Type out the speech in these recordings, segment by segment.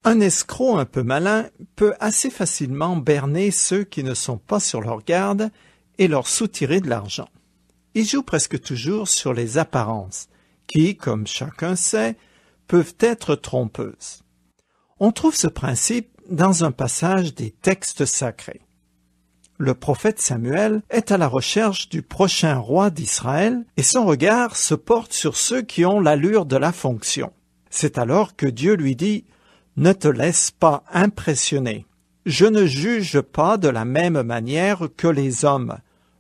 Un escroc un peu malin peut assez facilement berner ceux qui ne sont pas sur leur garde et leur soutirer de l'argent. Il joue presque toujours sur les apparences, qui, comme chacun sait, peuvent être trompeuses. On trouve ce principe dans un passage des textes sacrés. Le prophète Samuel est à la recherche du prochain roi d'Israël et son regard se porte sur ceux qui ont l'allure de la fonction. C'est alors que Dieu lui dit « Ne te laisse pas impressionner. Je ne juge pas de la même manière que les hommes.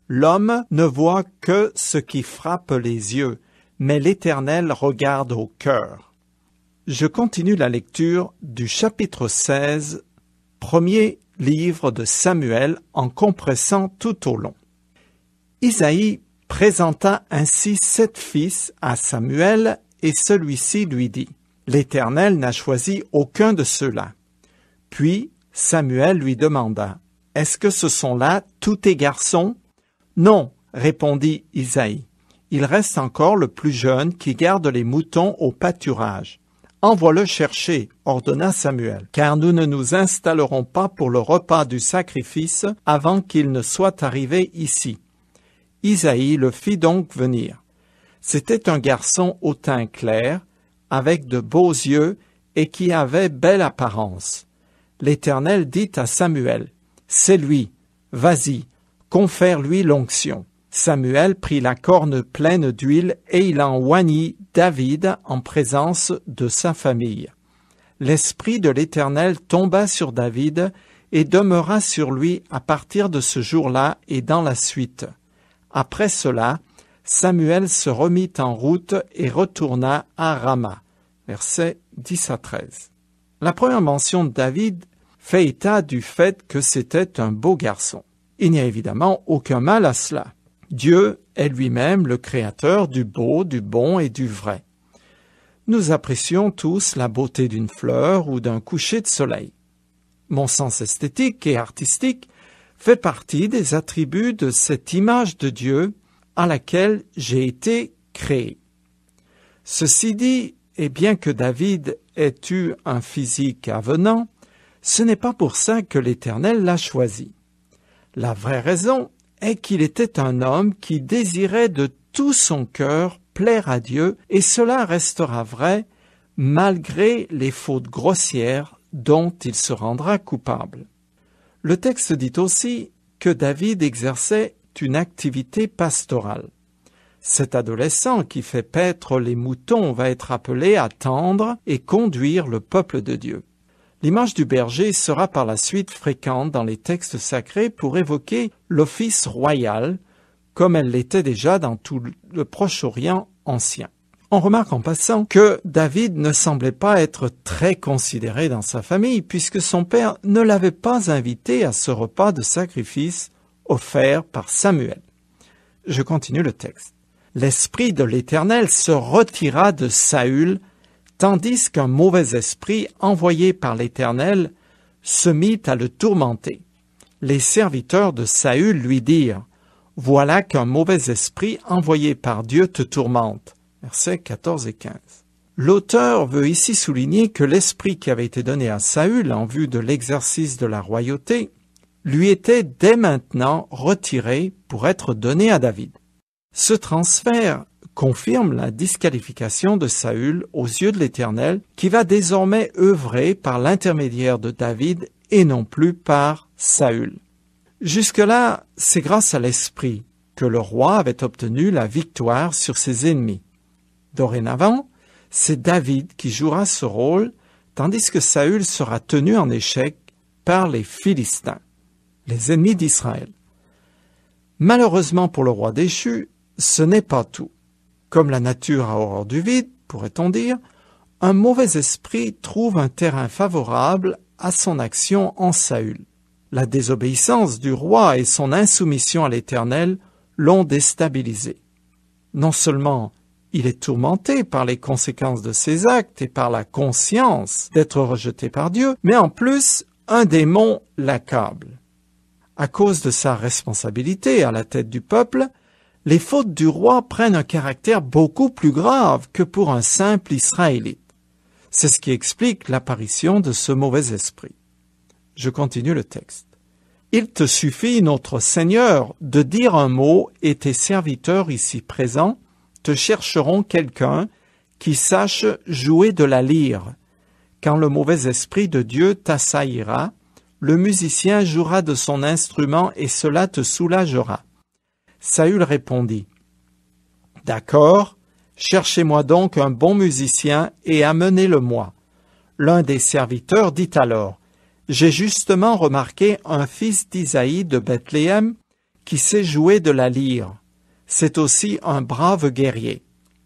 L'homme ne voit que ce qui frappe les yeux, mais l'Éternel regarde au cœur. » Je continue la lecture du chapitre 16, premier livre de Samuel en compressant tout au long. Isaïe présenta ainsi 7 fils à Samuel et celui-ci lui dit « L'Éternel n'a choisi aucun de ceux-là. » Puis Samuel lui demanda « Est-ce que ce sont là tous tes garçons ?» « Non, répondit Isaïe. Il reste encore le plus jeune qui garde les moutons au pâturage. Envoie-le chercher, ordonna Samuel, car nous ne nous installerons pas pour le repas du sacrifice avant qu'il ne soit arrivé ici. Isaïe le fit donc venir. C'était un garçon au teint clair, avec de beaux yeux et qui avait belle apparence. L'Éternel dit à Samuel, « C'est lui, vas-y, confère-lui l'onction. » Samuel prit la corne pleine d'huile et il en oignit David en présence de sa famille. L'Esprit de l'Éternel tomba sur David et demeura sur lui à partir de ce jour-là et dans la suite. Après cela, Samuel se remit en route et retourna à Rama. Versets 10 à 13. La première mention de David fait état du fait que c'était un beau garçon. Il n'y a évidemment aucun mal à cela. Dieu est lui-même le créateur du beau, du bon et du vrai. Nous apprécions tous la beauté d'une fleur ou d'un coucher de soleil. Mon sens esthétique et artistique fait partie des attributs de cette image de Dieu à laquelle j'ai été créé. Ceci dit, et bien que David ait eu un physique avenant, ce n'est pas pour ça que l'Éternel l'a choisi. La vraie raison est qu'il était un homme qui désirait de tout son cœur plaire à Dieu, et cela restera vrai malgré les fautes grossières dont il se rendra coupable. Le texte dit aussi que David exerçait une activité pastorale. Cet adolescent qui fait paître les moutons va être appelé à tendre et conduire le peuple de Dieu. L'image du berger sera par la suite fréquente dans les textes sacrés pour évoquer l'office royal, comme elle l'était déjà dans tout le Proche-Orient ancien. On remarque en passant que David ne semblait pas être très considéré dans sa famille, puisque son père ne l'avait pas invité à ce repas de sacrifice offert par Samuel. Je continue le texte. L'esprit de l'Éternel se retira de Saül, tandis qu'un mauvais esprit envoyé par l'Éternel se mit à le tourmenter. Les serviteurs de Saül lui dirent « Voilà qu'un mauvais esprit envoyé par Dieu te tourmente. » Versets 14 et 15. L'auteur veut ici souligner que l'esprit qui avait été donné à Saül en vue de l'exercice de la royauté lui était dès maintenant retiré pour être donné à David. Ce transfert confirme la disqualification de Saül aux yeux de l'Éternel, qui va désormais œuvrer par l'intermédiaire de David et non plus par Saül. Jusque-là, c'est grâce à l'Esprit que le roi avait obtenu la victoire sur ses ennemis. Dorénavant, c'est David qui jouera ce rôle, tandis que Saül sera tenu en échec par les Philistins, les ennemis d'Israël. Malheureusement pour le roi déchu, ce n'est pas tout. Comme la nature a horreur du vide, pourrait-on dire, un mauvais esprit trouve un terrain favorable à son action en Saül. La désobéissance du roi et son insoumission à l'Éternel l'ont déstabilisé. Non seulement il est tourmenté par les conséquences de ses actes et par la conscience d'être rejeté par Dieu, mais en plus, un démon l'accable. À cause de sa responsabilité à la tête du peuple, les fautes du roi prennent un caractère beaucoup plus grave que pour un simple Israélite. C'est ce qui explique l'apparition de ce mauvais esprit. Je continue le texte. « Il te suffit, notre Seigneur, de dire un mot et tes serviteurs ici présents te chercheront quelqu'un qui sache jouer de la lyre. Quand le mauvais esprit de Dieu t'assaillira, le musicien jouera de son instrument et cela te soulagera. » Saül répondit, « D'accord, cherchez-moi donc un bon musicien et amenez-le-moi. » L'un des serviteurs dit alors, « J'ai justement remarqué un fils d'Isaïe de Bethléem qui sait jouer de la lyre. C'est aussi un brave guerrier.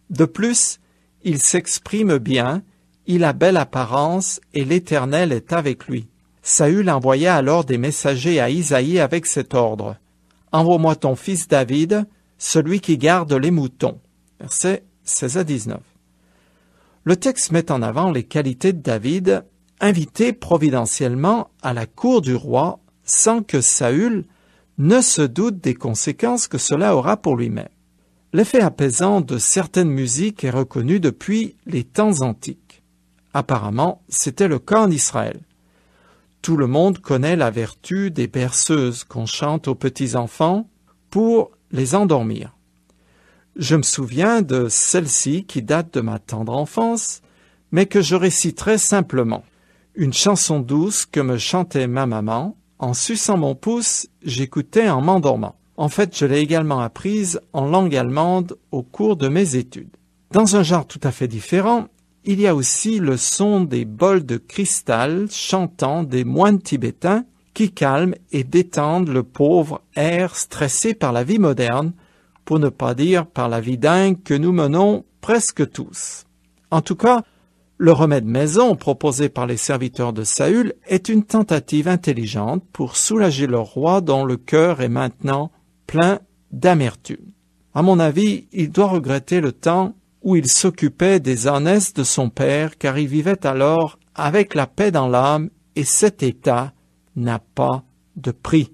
De plus, il s'exprime bien, il a belle apparence et l'Éternel est avec lui. » Saül envoya alors des messagers à Isaïe avec cet ordre. « Envoie-moi ton fils David, celui qui garde les moutons. » Versets 16 à 19. Le texte met en avant les qualités de David, invité providentiellement à la cour du roi sans que Saül ne se doute des conséquences que cela aura pour lui-même. L'effet apaisant de certaines musiques est reconnu depuis les temps antiques. Apparemment, c'était le cas en Israël. Tout le monde connaît la vertu des berceuses qu'on chante aux petits-enfants pour les endormir. Je me souviens de celle-ci qui date de ma tendre enfance, mais que je réciterai simplement. Une chanson douce que me chantait ma maman. En suçant mon pouce, j'écoutais en m'endormant. En fait, je l'ai également apprise en langue allemande au cours de mes études. Dans un genre tout à fait différent, il y a aussi le son des bols de cristal chantant des moines tibétains qui calment et détendent le pauvre air stressé par la vie moderne, pour ne pas dire par la vie dingue que nous menons presque tous. En tout cas, le remède maison proposé par les serviteurs de Saül est une tentative intelligente pour soulager leur roi dont le cœur est maintenant plein d'amertume. À mon avis, il doit regretter le temps où il s'occupait des ânesses de son père, car il vivait alors avec la paix dans l'âme, et cet état n'a pas de prix.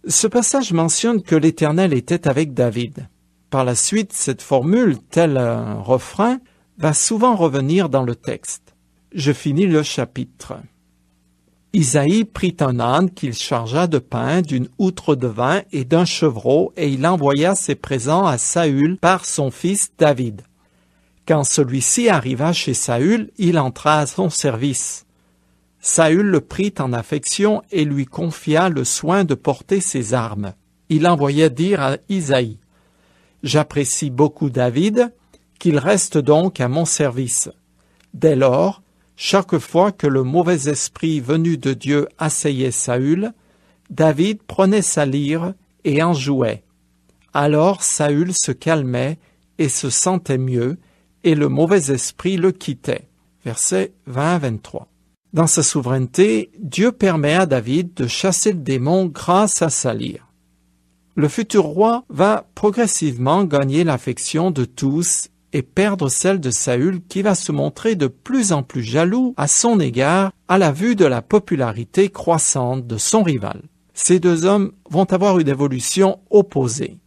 Ce passage mentionne que l'Éternel était avec David. Par la suite, cette formule, tel un refrain, va souvent revenir dans le texte. Je finis le chapitre. Isaïe prit un âne qu'il chargea de pain, d'une outre de vin et d'un chevreau, et il envoya ses présents à Saül par son fils David. Quand celui-ci arriva chez Saül, il entra à son service. Saül le prit en affection et lui confia le soin de porter ses armes. Il envoya dire à Isaïe, « J'apprécie beaucoup David, qu'il reste donc à mon service. » Dès lors, chaque fois que le mauvais esprit venu de Dieu assaillait Saül, David prenait sa lyre et en jouait. Alors Saül se calmait et se sentait mieux, et le mauvais esprit le quittait. Versets 20 à 23. Dans sa souveraineté, Dieu permet à David de chasser le démon grâce à sa lyre. Le futur roi va progressivement gagner l'affection de tous et perdre celle de Saül qui va se montrer de plus en plus jaloux à son égard à la vue de la popularité croissante de son rival. Ces deux hommes vont avoir une évolution opposée.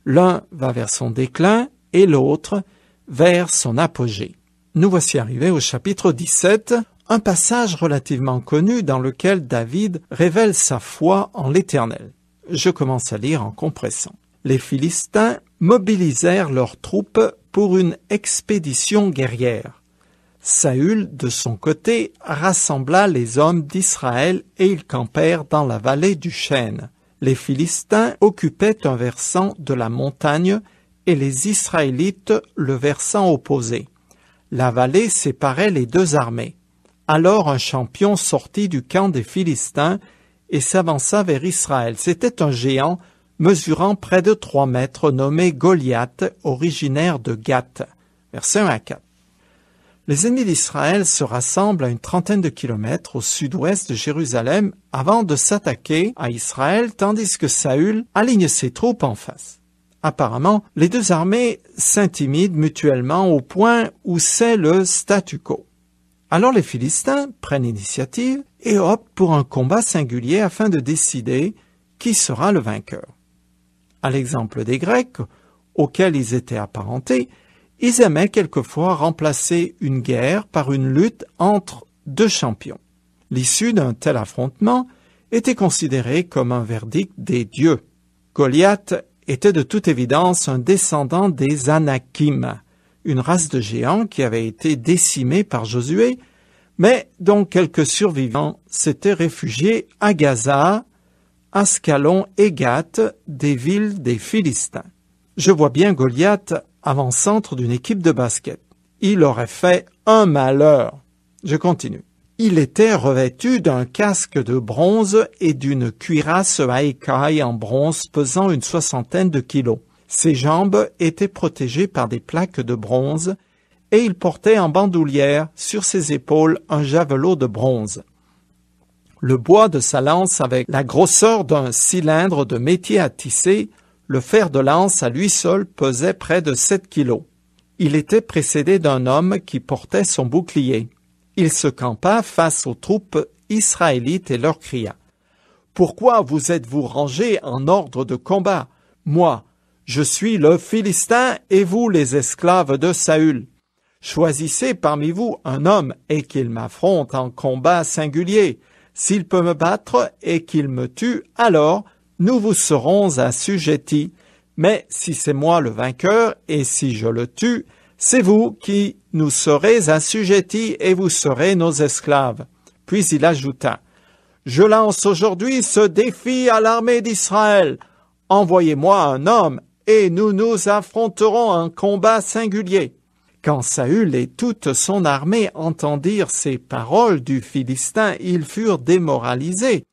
L'un va vers son déclin et l'autre vers son apogée. Nous voici arrivés au chapitre 17, un passage relativement connu dans lequel David révèle sa foi en l'Éternel. Je commence à lire en compressant. Les Philistins mobilisèrent leurs troupes pour une expédition guerrière. Saül, de son côté, rassembla les hommes d'Israël et ils campèrent dans la vallée du Chêne. Les Philistins occupaient un versant de la montagne et les Israélites le versant opposé. La vallée séparait les deux armées. Alors un champion sortit du camp des Philistins et s'avança vers Israël. C'était un géant mesurant près de 3 mètres, nommé Goliath, originaire de Gath. Versets 1 à 4. Les ennemis d'Israël se rassemblent à une trentaine de kilomètres au sud-ouest de Jérusalem avant de s'attaquer à Israël, tandis que Saül aligne ses troupes en face. Apparemment, les deux armées s'intimident mutuellement au point où c'est le statu quo. Alors les Philistins prennent l'initiative et optent pour un combat singulier afin de décider qui sera le vainqueur. À l'exemple des Grecs, auxquels ils étaient apparentés, Ils aimaient quelquefois remplacer une guerre par une lutte entre deux champions. L'issue d'un tel affrontement était considérée comme un verdict des dieux. Goliath était de toute évidence un descendant des Anakim, une race de géants qui avait été décimée par Josué, mais dont quelques survivants s'étaient réfugiés à Gaza, Ascalon et Gath, des villes des Philistins. Je vois bien Goliath avant-centre d'une équipe de basket. Il aurait fait un malheur. Je continue. Il était revêtu d'un casque de bronze et d'une cuirasse à écailles en bronze pesant une 60aine de kilos. Ses jambes étaient protégées par des plaques de bronze et il portait en bandoulière sur ses épaules un javelot de bronze. Le bois de sa lance avait la grosseur d'un cylindre de métier à tisser. Le fer de lance à lui seul pesait près de 7 kilos. Il était précédé d'un homme qui portait son bouclier. Il se campa face aux troupes israélites et leur cria « Pourquoi vous êtes-vous rangés en ordre de combat? Moi, je suis le Philistin et vous les esclaves de Saül. Choisissez parmi vous un homme et qu'il m'affronte en combat singulier. S'il peut me battre et qu'il me tue, alors nous vous serons assujettis. Mais si c'est moi le vainqueur et si je le tue, c'est vous qui nous serez assujettis et vous serez nos esclaves. » Puis il ajouta, « Je lance aujourd'hui ce défi à l'armée d'Israël. Envoyez-moi un homme et nous nous affronterons en combat singulier. » Quand Saül et toute son armée entendirent ces paroles du Philistin, ils furent démoralisés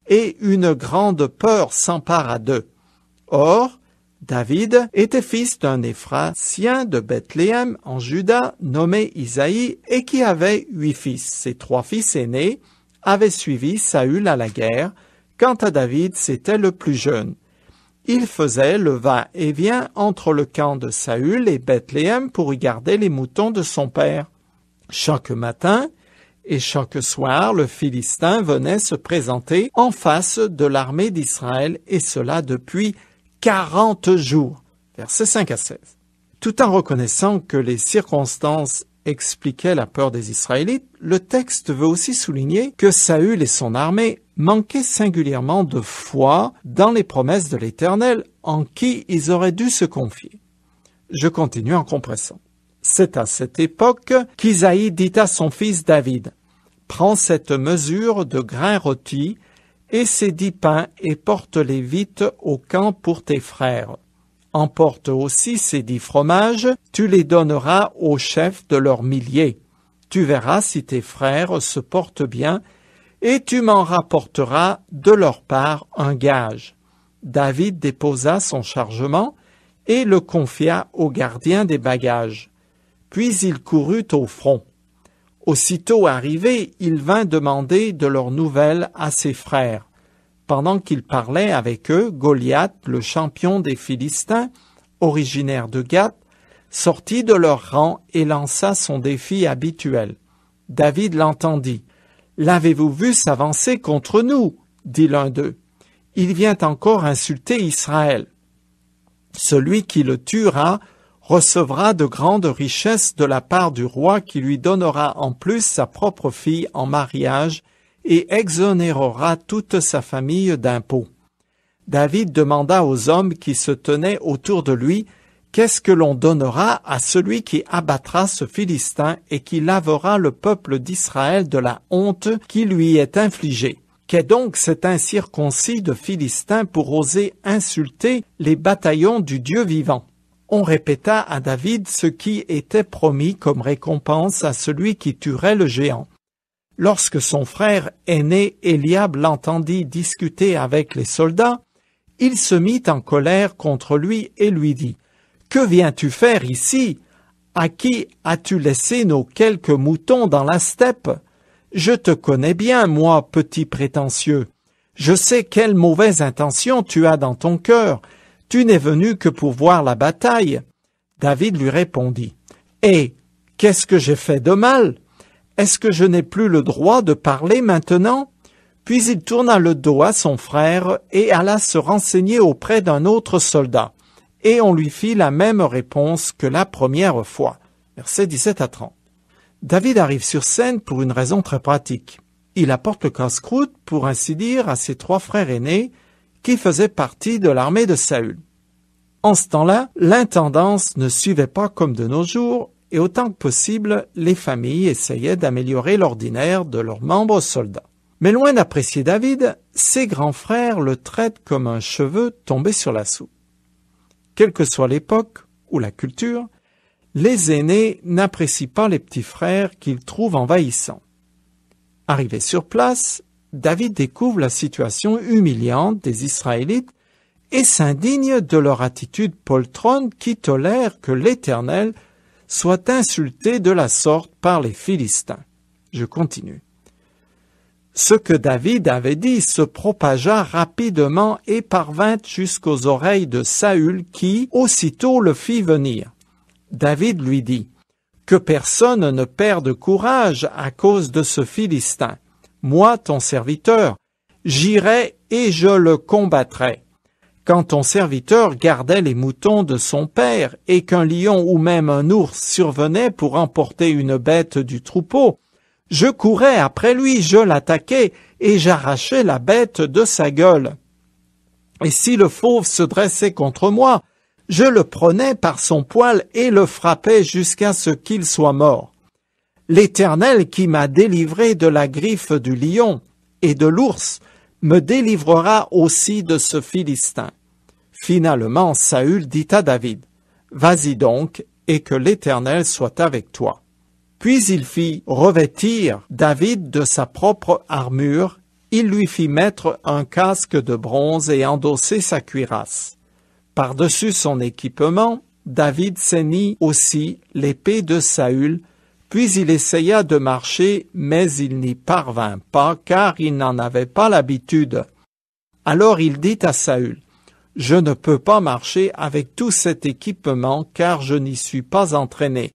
et une grande peur s'empara d'eux. Or, David était fils d'un Éphratien de Bethléem en Juda nommé Isaïe et qui avait 8 fils. Ses 3 fils aînés avaient suivi Saül à la guerre. Quant à David, c'était le plus jeune. Il faisait le va-et-vient entre le camp de Saül et Bethléem pour y garder les moutons de son père. Chaque matin et chaque soir, le Philistin venait se présenter en face de l'armée d'Israël, et cela depuis 40 jours. Versets 5 à 16. Tout en reconnaissant que les circonstances expliquaient la peur des Israélites, le texte veut aussi souligner que Saül et son armée manquaient singulièrement de foi dans les promesses de l'Éternel en qui ils auraient dû se confier. Je continue en compressant. C'est à cette époque qu'Isaïe dit à son fils David, « Prends cette mesure de grains rôtis et ces 10 pains et porte-les vite au camp pour tes frères. Emporte aussi ces 10 fromages, tu les donneras aux chefs de leurs milliers. Tu verras si tes frères se portent bien, et tu m'en rapporteras de leur part un gage. » David déposa son chargement et le confia au gardien des bagages. Puis il courut au front. Aussitôt arrivé, il vint demander de leurs nouvelles à ses frères. Pendant qu'il parlait avec eux, Goliath, le champion des Philistins, originaire de Gath, sortit de leur rang et lança son défi habituel. David l'entendit. « L'avez-vous vu s'avancer contre nous ?» dit l'un d'eux. « Il vient encore insulter Israël. Celui qui le tuera recevra de grandes richesses de la part du roi qui lui donnera en plus sa propre fille en mariage et exonérera toute sa famille d'impôts. » David demanda aux hommes qui se tenaient autour de lui, « Qu'est-ce que l'on donnera à celui qui abattra ce Philistin et qui lavera le peuple d'Israël de la honte qui lui est infligée? Qu'est donc cet incirconcis de Philistin pour oser insulter les bataillons du Dieu vivant? » On répéta à David ce qui était promis comme récompense à celui qui tuerait le géant. Lorsque son frère aîné Éliab l'entendit discuter avec les soldats, il se mit en colère contre lui et lui dit, « Que viens-tu faire ici? À qui as-tu laissé nos quelques moutons dans la steppe? Je te connais bien, moi, petit prétentieux. Je sais quelle mauvaise intention tu as dans ton cœur. Tu n'es venu que pour voir la bataille. » David lui répondit, « Eh, qu'est-ce que j'ai fait de mal? Est-ce que je n'ai plus le droit de parler maintenant? » Puis il tourna le dos à son frère et alla se renseigner auprès d'un autre soldat. et on lui fit la même réponse que la première fois. Versets 17 à 30. David arrive sur scène pour une raison très pratique. Il apporte le casse-croûte, pour ainsi dire, à ses 3 frères aînés qui faisaient partie de l'armée de Saül. En ce temps-là, l'intendance ne suivait pas comme de nos jours, et autant que possible, les familles essayaient d'améliorer l'ordinaire de leurs membres soldats. Mais loin d'apprécier David, ses grands frères le traitent comme un cheveu tombé sur la soupe. Quelle que soit l'époque ou la culture, les aînés n'apprécient pas les petits frères qu'ils trouvent envahissants. Arrivé sur place, David découvre la situation humiliante des Israélites et s'indigne de leur attitude poltronne qui tolère que l'Éternel soit insulté de la sorte par les Philistins. Je continue. Ce que David avait dit se propagea rapidement et parvint jusqu'aux oreilles de Saül qui, aussitôt, le fit venir. David lui dit, « Que personne ne perde courage à cause de ce Philistin. Moi, ton serviteur, j'irai et je le combattrai. Quand ton serviteur gardait les moutons de son père et qu'un lion ou même un ours survenait pour emporter une bête du troupeau, je courais après lui, je l'attaquais et j'arrachais la bête de sa gueule. Et si le fauve se dressait contre moi, je le prenais par son poil et le frappais jusqu'à ce qu'il soit mort. L'Éternel qui m'a délivré de la griffe du lion et de l'ours me délivrera aussi de ce Philistin. » Finalement, Saül dit à David, « Vas-y donc, et que l'Éternel soit avec toi. » Puis il fit revêtir David de sa propre armure, il lui fit mettre un casque de bronze et endosser sa cuirasse. Par-dessus son équipement, David ceignit aussi l'épée de Saül, puis il essaya de marcher, mais il n'y parvint pas, car il n'en avait pas l'habitude. Alors il dit à Saül, « Je ne peux pas marcher avec tout cet équipement, car je n'y suis pas entraîné. »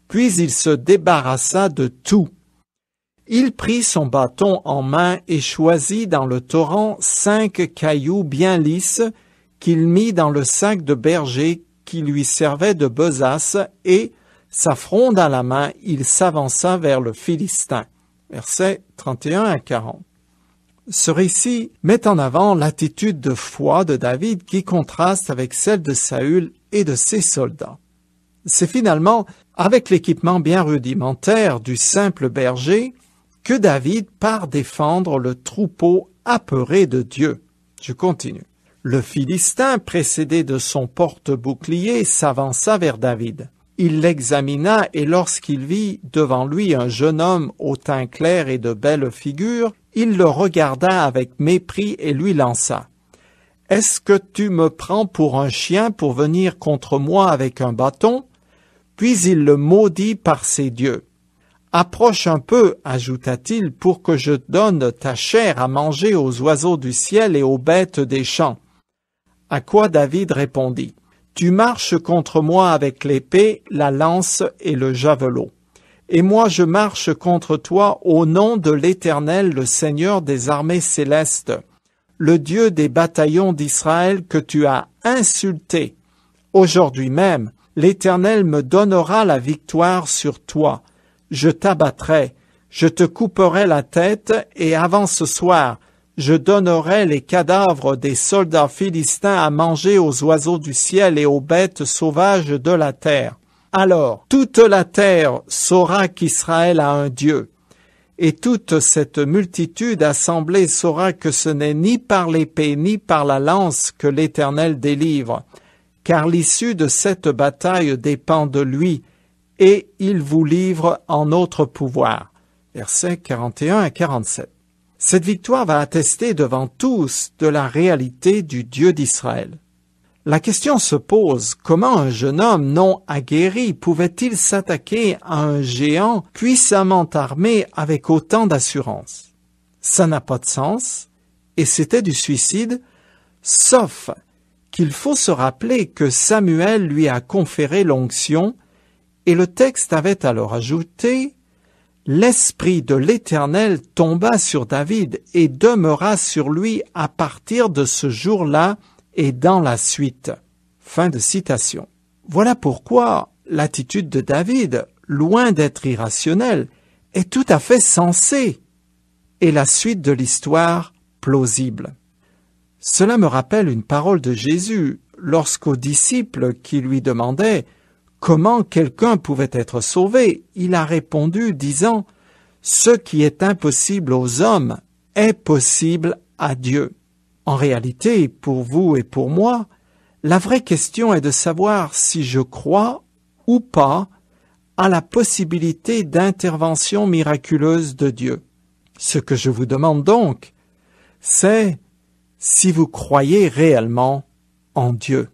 Puis il se débarrassa de tout. Il prit son bâton en main et choisit dans le torrent 5 cailloux bien lisses qu'il mit dans le sac de berger qui lui servait de besace et, sa fronde à la main, il s'avança vers le Philistin. Versets 31 à 40. Ce récit met en avant l'attitude de foi de David qui contraste avec celle de Saül et de ses soldats. C'est finalement avec l'équipement bien rudimentaire du simple berger que David part défendre le troupeau apeuré de Dieu. Je continue. Le Philistin, précédé de son porte-bouclier, s'avança vers David. Il l'examina et lorsqu'il vit devant lui un jeune homme au teint clair et de belle figure, il le regarda avec mépris et lui lança. « Est-ce que tu me prends pour un chien pour venir contre moi avec un bâton ?» Puis il le maudit par ses dieux. « Approche un peu, ajouta-t-il, pour que je donne ta chair à manger aux oiseaux du ciel et aux bêtes des champs. » À quoi David répondit, « Tu marches contre moi avec l'épée, la lance et le javelot. Et moi je marche contre toi au nom de l'Éternel, le Seigneur des armées célestes, le Dieu des bataillons d'Israël que tu as insulté. Aujourd'hui même, l'Éternel me donnera la victoire sur toi. Je t'abattrai, je te couperai la tête, et avant ce soir, je donnerai les cadavres des soldats philistins à manger aux oiseaux du ciel et aux bêtes sauvages de la terre. Alors, toute la terre saura qu'Israël a un Dieu, et toute cette multitude assemblée saura que ce n'est ni par l'épée ni par la lance que l'Éternel délivre, car l'issue de cette bataille dépend de lui, et il vous livre en notre pouvoir. » Versets 41 à 47. Cette victoire va attester devant tous de la réalité du Dieu d'Israël. La question se pose, comment un jeune homme non aguerri pouvait-il s'attaquer à un géant puissamment armé avec autant d'assurance? Ça n'a pas de sens, et c'était du suicide, sauf qu'il faut se rappeler que Samuel lui a conféré l'onction, et le texte avait alors ajouté « L'Esprit de l'Éternel tomba sur David et demeura sur lui à partir de ce jour-là et dans la suite. » Fin de citation. Voilà pourquoi l'attitude de David, loin d'être irrationnelle, est tout à fait sensée et la suite de l'histoire plausible. Cela me rappelle une parole de Jésus lorsqu'aux disciples qui lui demandaient comment quelqu'un pouvait être sauvé, il a répondu disant « Ce qui est impossible aux hommes est possible à Dieu ». En réalité, pour vous et pour moi, la vraie question est de savoir si je crois ou pas à la possibilité d'intervention miraculeuse de Dieu. Ce que je vous demande donc, c'est si vous croyez réellement en Dieu.